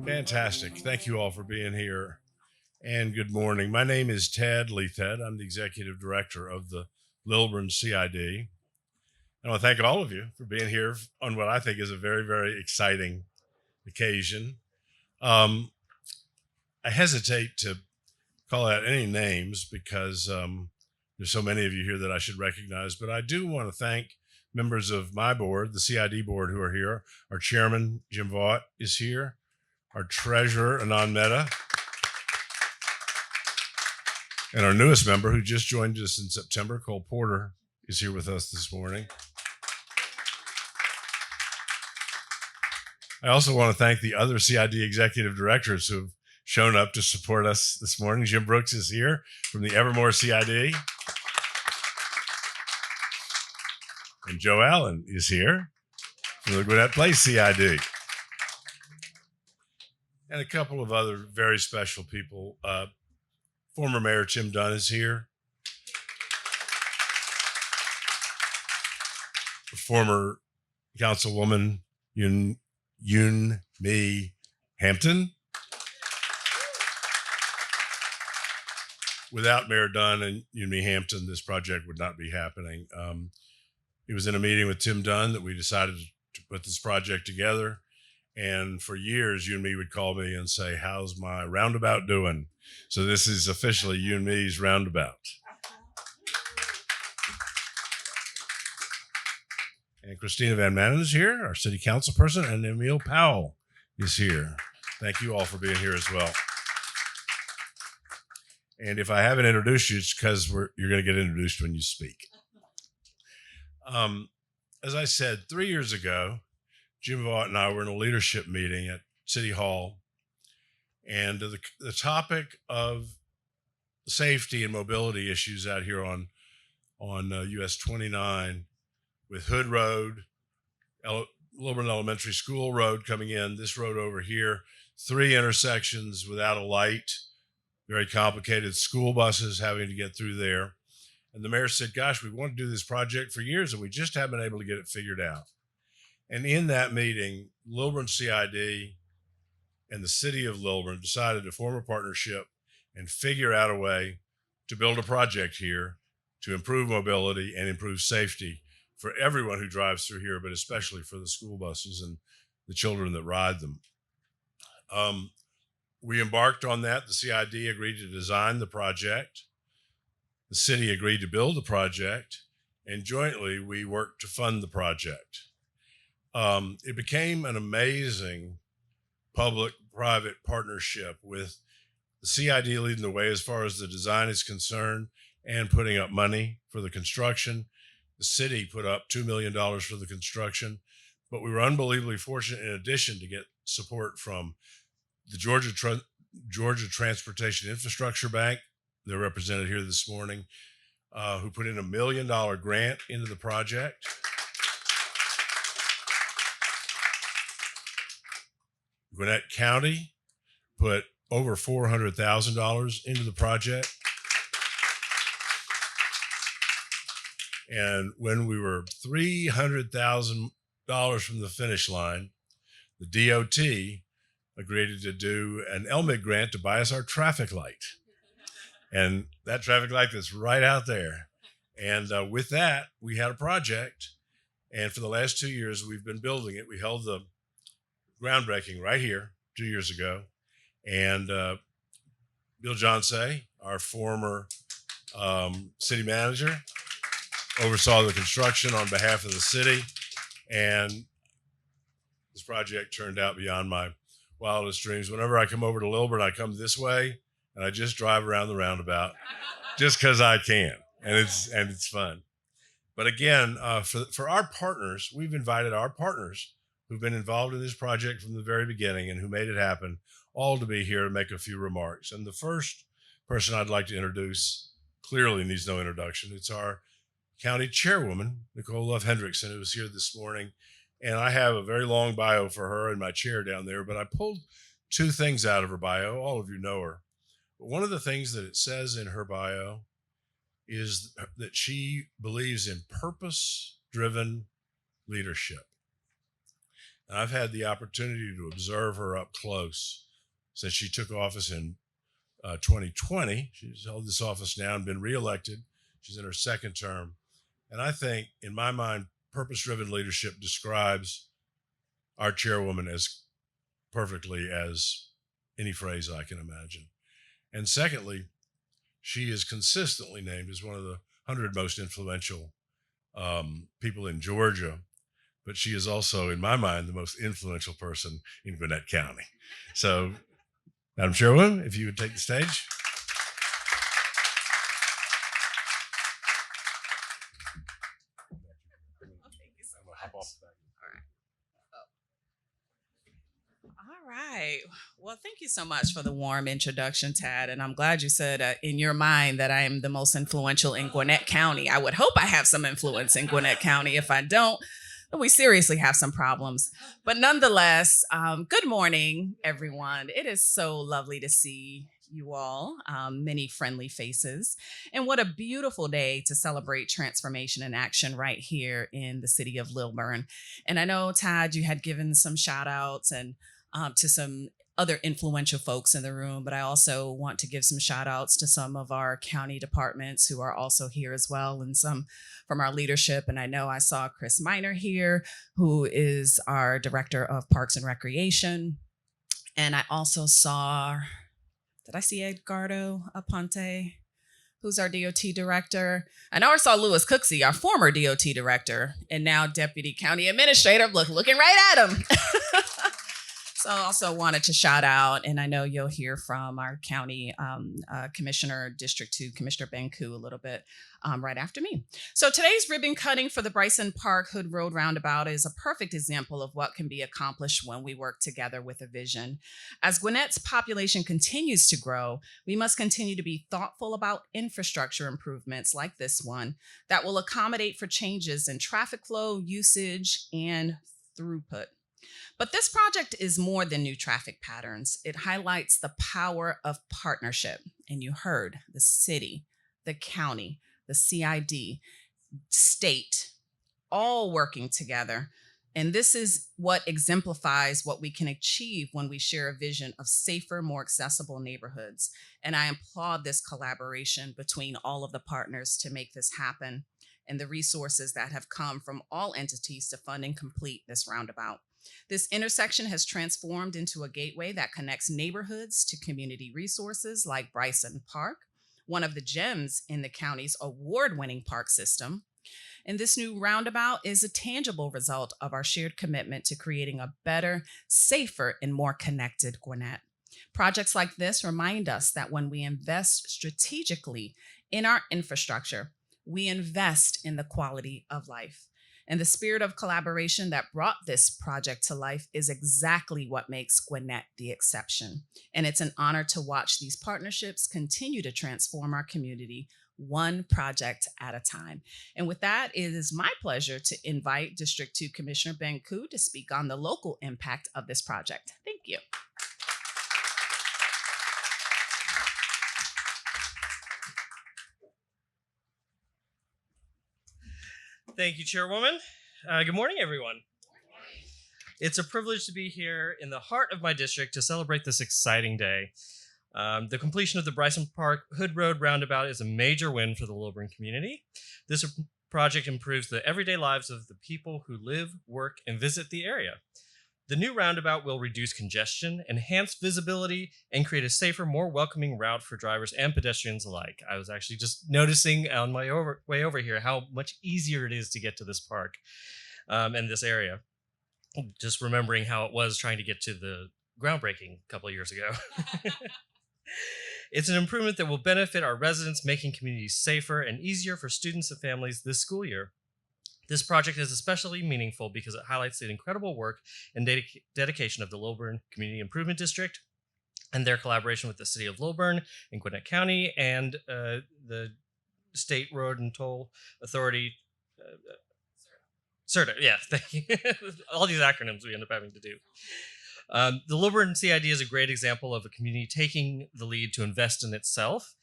Fantastic. Thank you all for being here. And good morning. My name is Ted Leathed. I'm the executive director of the Lilburn CID. I want to thank all of you for being here on what I think is a very, very exciting occasion. I hesitate to call out any names because there's so many of you here that I should recognize, but I do want to thank members of my board, the CID board, who are here. Our chairman, Jim Vaught, is here. Our treasurer, Anand Mehta, and our newest member, who just joined us in September, Cole Porter, is here with us this morning. I also want to thank the other CID executive directors who have shown up to support us this morning. Jim Brooks is here from the Evermore CID. And Joe Allen is here from the Gwinnett Place CID. And a couple of other very special people. Former Mayor Tim Dunn is here. Former Councilwoman Yoon Mi Hampton. Without Mayor Dunn and Yoon Mi Hampton, this project would not be happening. It was in a meeting with Tim Dunn that we decided to put this project together. And for years, Yoon Mi would call me and say, "How's my roundabout doing?" So this is officially Yoon Mi's roundabout. And Christina Van Manen is here, our city council person, and Emil Powell is here. Thank you all for being here as well. And if I haven't introduced you, it's because you're going to get introduced when you speak. As I said, 3 years ago, Jim Vaught and I were in a leadership meeting at City Hall, and the topic of safety and mobility issues out here on US 29 with Hood Road, Lilburn Elementary School Road coming in, this road over here, 3 intersections without a light, very complicated, school buses having to get through there. And the mayor said, "Gosh, we want to do this project for years and we just haven't been able to get it figured out." And in that meeting, Lilburn CID and the city of Lilburn decided to form a partnership and figure out a way to build a project here to improve mobility and improve safety for everyone who drives through here, but especially for the school buses and the children that ride them. We embarked on that. The CID agreed to design the project. The city agreed to build the project, and jointly we worked to fund the project. It became an amazing public-private partnership with the CID leading the way as far as the design is concerned and putting up money for the construction. The city put up $2 million for the construction, but we were unbelievably fortunate in addition to get support from the Georgia Transportation Infrastructure Bank. They're represented here this morning, who put in $1 million grant into the project. Gwinnett County put over $400,000 into the project. And when we were $300,000 from the finish line, the DOT agreed to do an LMIG grant to buy us our traffic light. And that traffic light is right out there. And with that, we had a project. And for the last 2 years, we've been building it. We held the groundbreaking right here 2 years ago. And Bill Johnsay, our former city manager, oversaw the construction on behalf of the city. And this project turned out beyond my wildest dreams. Whenever I come over to Lilburn, I come this way and I just drive around the roundabout just because I can. And it's fun. But again, for our partners, we've invited our partners who've been involved in this project from the very beginning and who made it happen, all to be here to make a few remarks. And the first person I'd like to introduce clearly needs no introduction. It's our county chairwoman, Nicole Love Hendrickson, who was here this morning. And I have a very long bio for her in my chair down there, but I pulled 2 things out of her bio. All of you know her. But one of the things that it says in her bio is that she believes in purpose-driven leadership. And I've had the opportunity to observe her up close since she took office in 2020. She's held this office now and been reelected. She's in her second term. And I think, in my mind, purpose-driven leadership describes our chairwoman as perfectly as any phrase I can imagine. And secondly, she is consistently named as one of the 100 most influential people in Georgia, but she is also, in my mind, the most influential person in Gwinnett County. So, Madam Chairwoman, if you would take the stage. All right. Well, thank you so much for the warm introduction, Tad. And I'm glad you said in your mind that I am the most influential in Gwinnett County. I would hope I have some influence in Gwinnett County. If I don't, then we seriously have some problems. But nonetheless, good morning, everyone. It is so lovely to see you all, many friendly faces. And what a beautiful day to celebrate transformation and action right here in the city of Lilburn. And I know, Tad, you had given some shout outs and to some other influential folks in the room, but I also want to give some shout outs to some of our county departments who are also here as well, and some from our leadership. And I know I saw Chris Miner here, who is our Director of Parks and Recreation. And I also saw, did I see Edgardo Aponte, who's our DOT Director? I know I saw Louis Cooksey, our former DOT Director, and now Deputy County Administrator, looking right at him. So I also wanted to shout out, and I know you'll hear from our county commissioner, District 2, Commissioner Benku, a little bit right after me. So today's ribbon cutting for the Bryson Park Hood Road Roundabout is a perfect example of what can be accomplished when we work together with a vision. As Gwinnett's population continues to grow, we must continue to be thoughtful about infrastructure improvements like this one that will accommodate for changes in traffic flow, usage, and throughput. But this project is more than new traffic patterns. It highlights the power of partnership. And you heard the city, the county, the CID, state, all working together. And this is what exemplifies what we can achieve when we share a vision of safer, more accessible neighborhoods. And I applaud this collaboration between all of the partners to make this happen, and the resources that have come from all entities to fund and complete this roundabout. This intersection has transformed into a gateway that connects neighborhoods to community resources like Bryson Park, one of the gems in the county's award-winning park system. And this new roundabout is a tangible result of our shared commitment to creating a better, safer, and more connected Gwinnett. Projects like this remind us that when we invest strategically in our infrastructure, we invest in the quality of life. And the spirit of collaboration that brought this project to life is exactly what makes Gwinnett the exception. And it's an honor to watch these partnerships continue to transform our community one project at a time. And with that, it is my pleasure to invite District 2 Commissioner Benku to speak on the local impact of this project. Thank you. Thank you, Chairwoman. Good morning, everyone. It's a privilege to be here in the heart of my district to celebrate this exciting day. The completion of the Bryson Park Hood Road Roundabout is a major win for the Lilburn community. This project improves the everyday lives of the people who live, work, and visit the area. The new roundabout will reduce congestion, enhance visibility, and create a safer, more welcoming route for drivers and pedestrians alike. I was actually just noticing on my way over here how much easier it is to get to this park and this area. Just remembering how it was trying to get to the groundbreaking a couple of years ago. It's an improvement that will benefit our residents, making communities safer and easier for students and families this school year. This project is especially meaningful because it highlights the incredible work and dedication of the Lilburn Community Improvement District and their collaboration with the City of Lilburn and Gwinnett County and the State Road and Toll Authority. CERTA, yeah, thank you. All these acronyms we end up having to do. The Lilburn CID is a great example of a community taking the lead to invest in itself.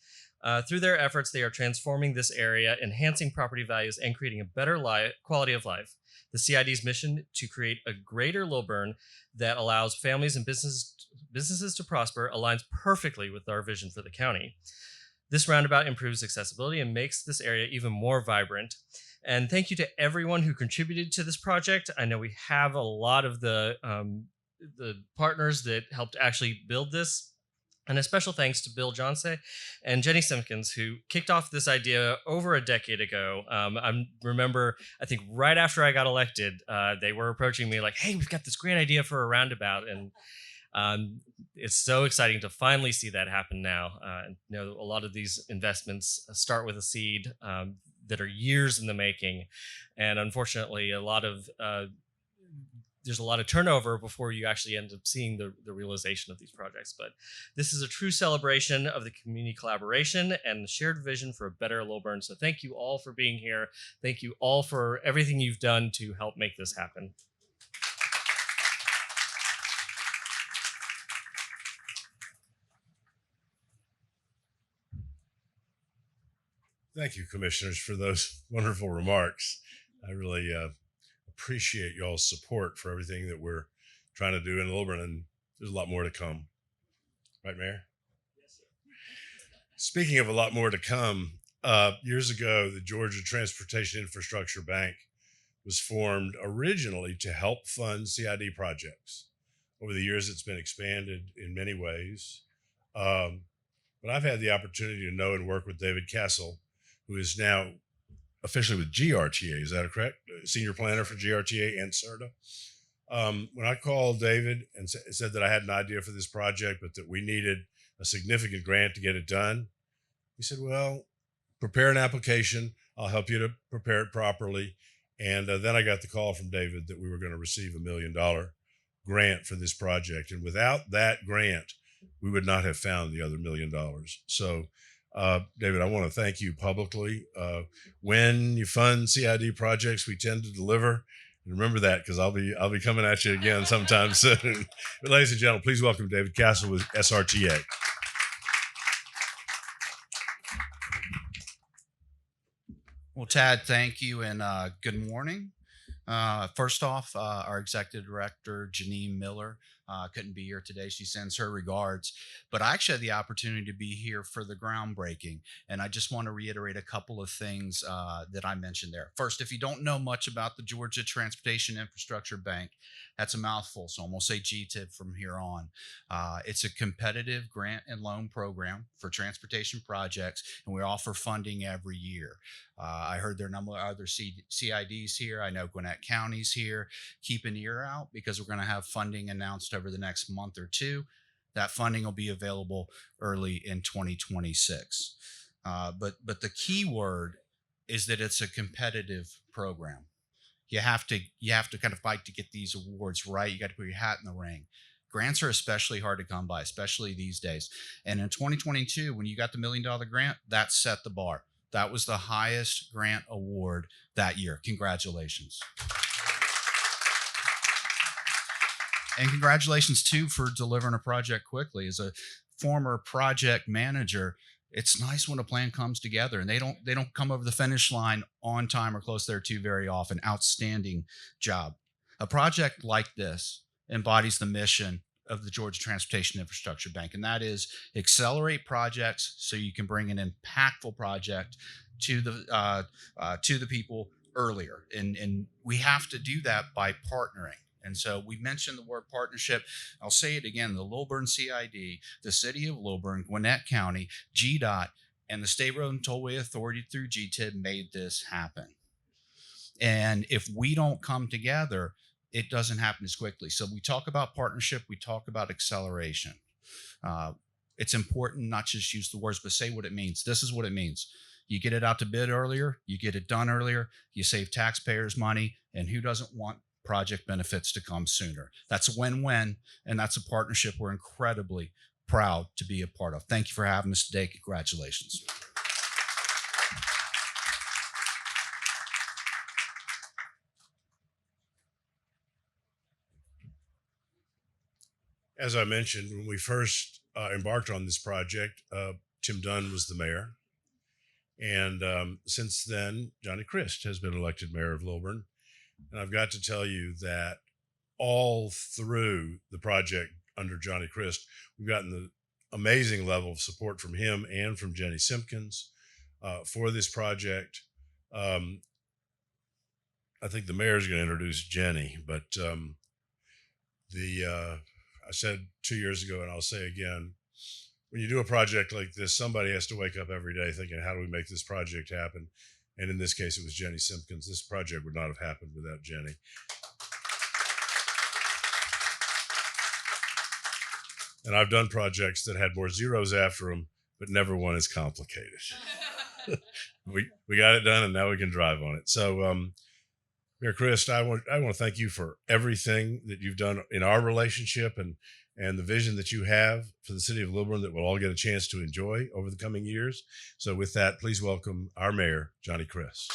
Through their efforts, they are transforming this area, enhancing property values, and creating a better quality of life. The CID's mission to create a greater Lilburn that allows families and businesses to prosper aligns perfectly with our vision for the county. This roundabout improves accessibility and makes this area even more vibrant. And thank you to everyone who contributed to this project. I know we have a lot of the partners that helped actually build this. And a special thanks to Bill Johnson and Jenny Simpkins, who kicked off this idea over a decade ago. I remember, I think right after I got elected, they were approaching me like, hey, we've got this great idea for a roundabout. And it's so exciting to finally see that happen now. A lot of these investments start with a seed that are years in the making. And unfortunately, there's a lot of turnover before you actually end up seeing the realization of these projects. But this is a true celebration of the community collaboration and the shared vision for a better Lilburn. So thank you all for being here. Thank you all for everything you've done to help make this happen. Thank you, commissioners, for those wonderful remarks. I really appreciate y'all's support for everything that we're trying to do in Lilburn, and there's a lot more to come. Right, Mayor? Yes, sir. Speaking of a lot more to come, years ago, the Georgia Transportation Infrastructure Bank was formed originally to help fund CID projects. Over the years, it's been expanded in many ways. But I've had the opportunity to know and work with David Castle, who is now officially with GRTA. Is that correct? Senior planner for GRTA and CERTA. When I called David and said that I had an idea for this project, but that we needed a significant grant to get it done, he said, well, prepare an application. I'll help you to prepare it properly. And then I got the call from David that we were going to receive $1 million grant for this project. And without that grant, we would not have found the other $1 million. So David, I want to thank you publicly. When you fund CID projects, we tend to deliver. And remember that, because I'll be coming at you again sometime soon. But ladies and gentlemen, please welcome David Castle with SRTA. Well, Tad, thank you, and good morning. First off, our executive director, Janine Miller, couldn't be here today. She sends her regards, but I actually had the opportunity to be here for the groundbreaking. And I just want to reiterate a couple of things that I mentioned there. First, if you don't know much about the Georgia Transportation Infrastructure Bank, that's a mouthful, so I'm going to say GTIP from here on. It's a competitive grant and loan program for transportation projects, and we offer funding every year. I heard there are a number of other CIDs here. I know Gwinnett County's here. Keep an ear out, because we're going to have funding announced over the next month or two. That funding will be available early in 2026. But the key word is that it's a competitive program. You have to kind of fight to get these awards right. You got to put your hat in the ring. Grants are especially hard to come by, especially these days. And in 2022, when you got the $1 million grant, that set the bar. That was the highest grant award that year. Congratulations. And congratulations, too, for delivering a project quickly. As a former project manager, it's nice when a plan comes together and they don't come over the finish line on time or close thereto very often. Outstanding job. A project like this embodies the mission of the Georgia Transportation Infrastructure Bank, and that is accelerate projects so you can bring an impactful project to the people earlier. And we have to do that by partnering. And so we mentioned the word partnership. I'll say it again: the Lilburn CID, the City of Lilburn, Gwinnett County, GDOT, and the State Road and Tollway Authority through GTIB made this happen. And if we don't come together, it doesn't happen as quickly. So we talk about partnership, we talk about acceleration. It's important not just use the words, but say what it means. This is what it means. You get it out to bid earlier, you get it done earlier, you save taxpayers money, and who doesn't want project benefits to come sooner? That's a win-win, and that's a partnership we're incredibly proud to be a part of. Thank you for having us today. Congratulations. As I mentioned, when we first embarked on this project, Tim Dunn was the mayor. And since then, Johnny Christ has been elected mayor of Lilburn. And I've got to tell you that all through the project under Johnny Christ, we've gotten the amazing level of support from him and from Jenny Simpkins for this project. I think the mayor is going to introduce Jenny, but I said 2 years ago, and I'll say again, when you do a project like this, somebody has to wake up every day thinking, how do we make this project happen? And in this case, it was Jenny Simpkins. This project would not have happened without Jenny. And I've done projects that had more zeros after them, but never one as complicated. we got it done, and now we can drive on it. So, Mayor Christ, I want to thank you for everything that you've done in our relationship and the vision that you have for the city of Lilburn that we'll all get a chance to enjoy over the coming years. So with that, please welcome our mayor, Johnny Christ.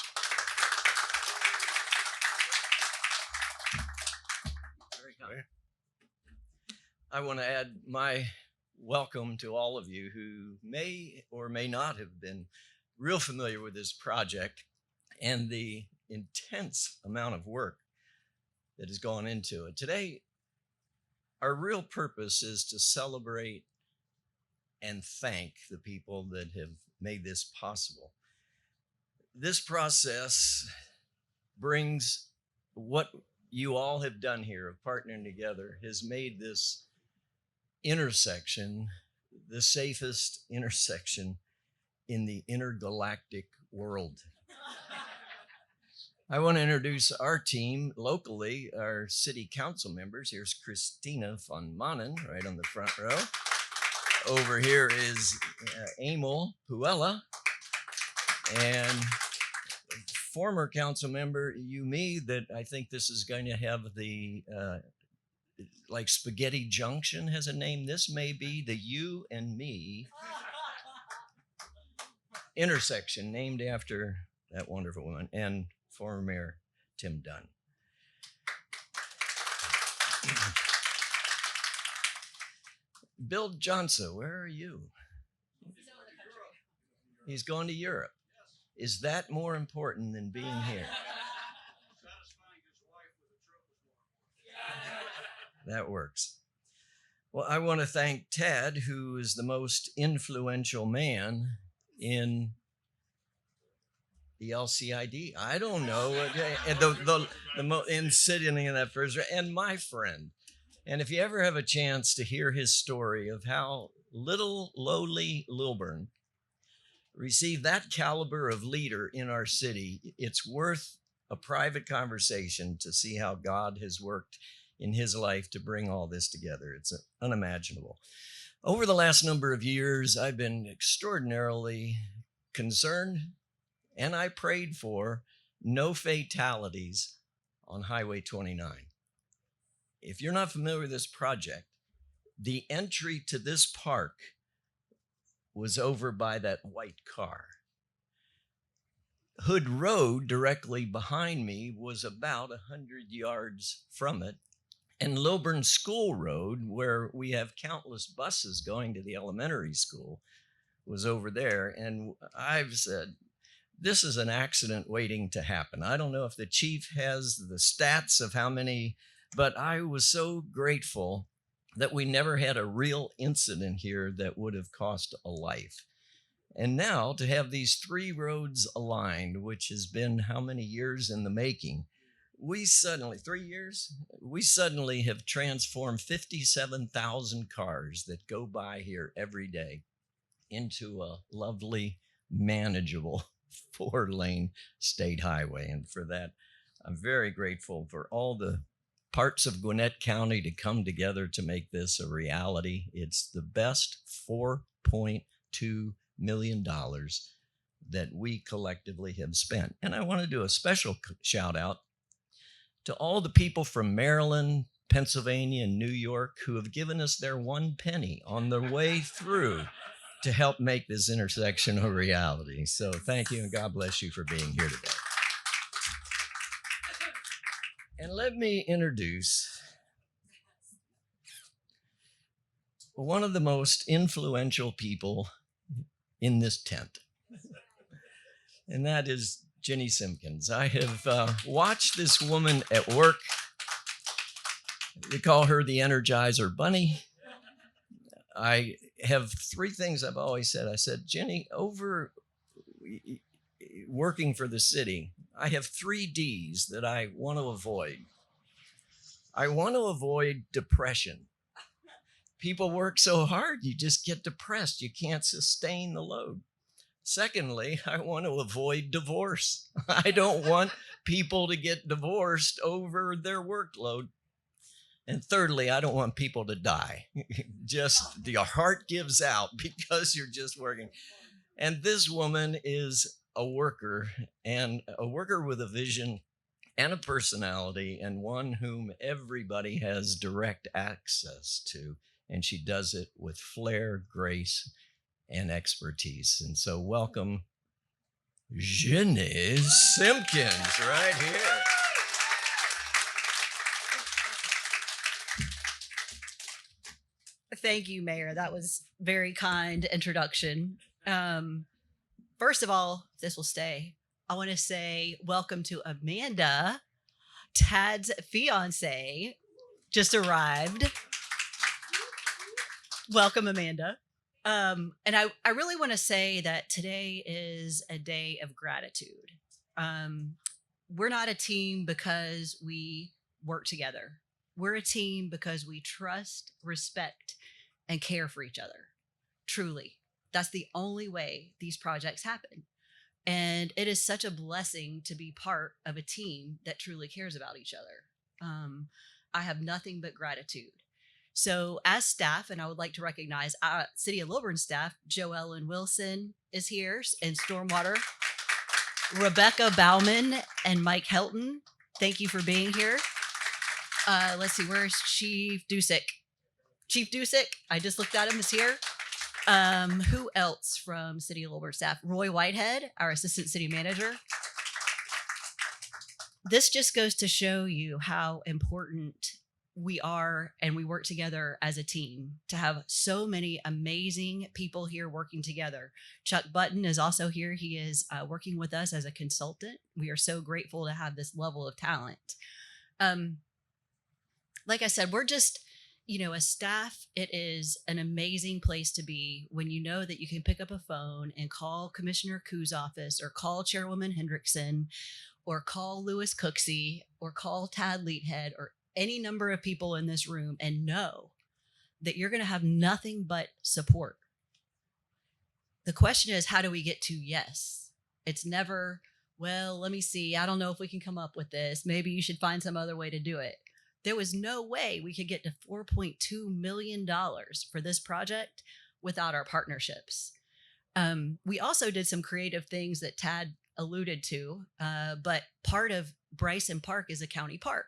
Very kind. I want to add my welcome to all of you who may or may not have been real familiar with this project and the intense amount of work that has gone into it. Today, our real purpose is to celebrate and thank the people that have made this possible. This process brings what you all have done here of partnering together has made this intersection the safest intersection in the intergalactic world. I want to introduce our team locally, our city council members. Here's Christina von Mannen right on the front row. Over here is Emil Puella and former council member Yumi that I think this is going to have the, like Spaghetti Junction has a name. This may be the You and Me intersection named after that wonderful woman. And former Mayor Tim Dunn. Bill Johnson, where are you? He's going to Europe. Is that more important than being here? That works. Well, I want to thank Ted, who is the most influential man in the LCID. I don't know. In sitting in that first, and my friend. And if you ever have a chance to hear his story of how little lowly Lilburn received that caliber of leader in our city, it's worth a private conversation to see how God has worked in his life to bring all this together. It's unimaginable. Over the last number of years, I've been extraordinarily concerned, and I prayed for no fatalities on Highway 29. If you're not familiar with this project, the entry to this park was over by that white car. Hood Road, directly behind me, was about 100 yards from it. And Lilburn School Road, where we have countless buses going to the elementary school, was over there. And I've said, this is an accident waiting to happen. I don't know if the chief has the stats of how many, but I was so grateful that we never had a real incident here that would have cost a life. And now to have these three roads aligned, which has been how many years in the making, we suddenly, 3 years, we suddenly have transformed 57,000 cars that go by here every day into a lovely, manageable 4-lane state highway. And for that, I'm very grateful for all the parts of Gwinnett County to come together to make this a reality. It's the best $4.2 million that we collectively have spent. And I want to do a special shout out to all the people from Maryland, Pennsylvania, and New York who have given us their 1 penny on their way through to help make this intersection a reality. So thank you, and God bless you for being here today. And let me introduce one of the most influential people in this tent. And that is Jenny Simpkins. I have watched this woman at work. They call her the Energizer Bunny. I have three things I've always said. I said, Jenny, over working for the city, I have 3 Ds that I want to avoid. I want to avoid depression. People work so hard, you just get depressed. You can't sustain the load. Secondly, I want to avoid divorce. I don't want people to get divorced over their workload. And thirdly, I don't want people to die. Just your heart gives out because you're just working. And this woman is a worker, and a worker with a vision and a personality, and one whom everybody has direct access to. And she does it with flair, grace, and expertise. And so welcome, Jenny Simpkins, right here. Thank you, Mayor. That was very kind introduction. First of all, this will stay. I want to say welcome to Amanda, Tad's fiance, just arrived. Welcome, Amanda. And I really want to say that today is a day of gratitude. We're not a team because we work together. We're a team because we trust, respect, and care for each other. Truly. That's the only way these projects happen. And it is such a blessing to be part of a team that truly cares about each other. I have nothing but gratitude. So as staff, and I would like to recognize City of Lilburn staff, Joellen Wilson is here, and Stormwater, Rebecca Bauman and Mike Helton. Thank you for being here. Let's see, where's Chief Dusick? Chief Dusick, I just looked at him, is here. Who else from City of Lilburn staff? Roy Whitehead, our Assistant City Manager. This just goes to show you how important we are and we work together as a team to have so many amazing people here working together. Chuck Button is also here. He is working with us as a consultant. We are so grateful to have this level of talent. Like I said, we're just, a staff. It is an amazing place to be when you know that you can pick up a phone and call Commissioner Koo's office, or call Chairwoman Hendrickson, or call Lewis Cooksey, or call Tad Leathead, or any number of people in this room, and know that you're going to have nothing but support. The question is, how do we get to yes? It's never, well, let me see. I don't know if we can come up with this. Maybe you should find some other way to do it. There was no way we could get to $4.2 million for this project without our partnerships. We also did some creative things that Tad alluded to, but part of Bryson Park is a county park.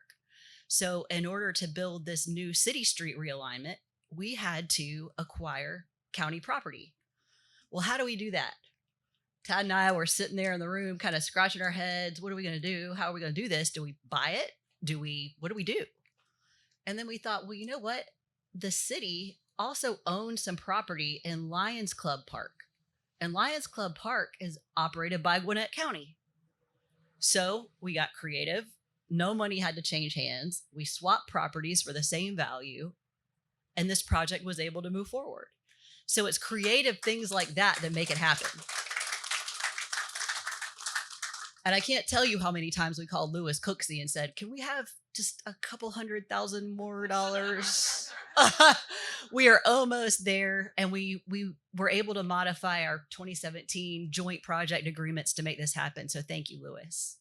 So in order to build this new city street realignment, we had to acquire county property. Well, how do we do that? Tad and I were sitting there in the room kind of scratching our heads. What are we going to do? How are we going to do this? Do we buy it? What do we do? And then we thought, well, you know what? The city also owns some property in Lions Club Park. And Lions Club Park is operated by Gwinnett County. So we got creative. No money had to change hands. We swapped properties for the same value. And this project was able to move forward. So it's creative things like that make it happen. And I can't tell you how many times we called Lewis Cooksey and said, can we have just a couple $100,000 more dollars? We are almost there. And we were able to modify our 2017 joint project agreements to make this happen. So thank you, Lewis.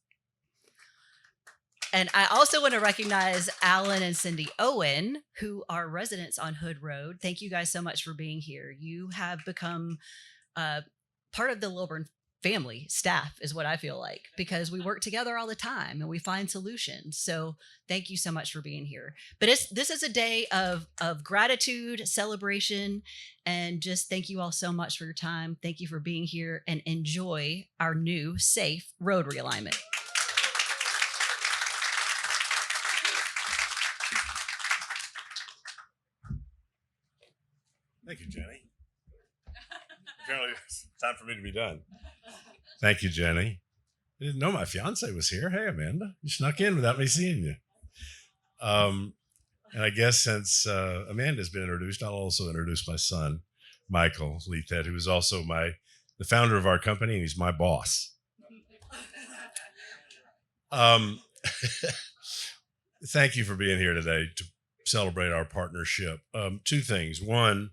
And I also want to recognize Alan and Cindy Owen, who are residents on Hood Road. Thank you guys so much for being here. You have become part of the Lilburn family. Staff is what I feel like, because we work together all the time and we find solutions. So thank you so much for being here. But this is a day of gratitude, celebration, and just thank you all so much for your time. Thank you for being here, and enjoy our new safe road realignment. Thank you, Jenny. apparently it's time for me to be done. Thank you, Jenny. I didn't know my fiance was here. Hey, Amanda, you snuck in without me seeing you. And I guess since Amanda's been introduced, I'll also introduce my son, Michael Leathed, who is also the founder of our company, and he's my boss. Thank you for being here today to celebrate our partnership. Two things. One,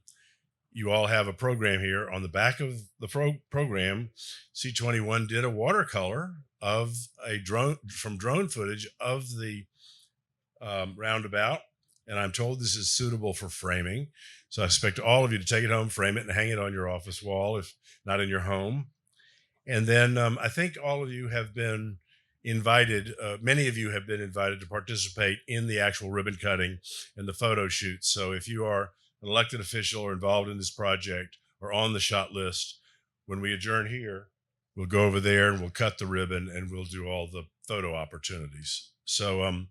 you all have a program here. On the back of the program, C21 did a watercolor of a drone footage of the roundabout. And I'm told this is suitable for framing. So I expect all of you to take it home, frame it, and hang it on your office wall, if not in your home. And then I think all of you have been invited, many of you have been invited to participate in the actual ribbon cutting and the photo shoot. So if you are an elected official or involved in this project or on the shot list, when we adjourn here, we'll go over there and we'll cut the ribbon and we'll do all the photo opportunities. So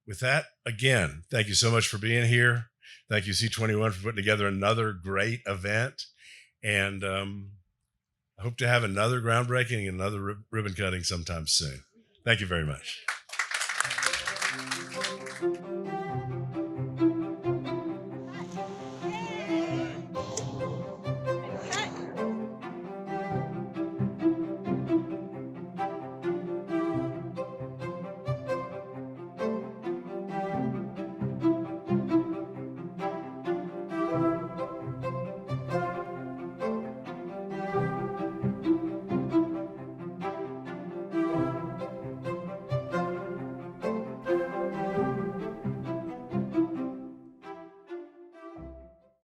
with that, again, thank you so much for being here. Thank you, C21, for putting together another great event. And I hope to have another groundbreaking and another ribbon cutting sometime soon. Thank you very much.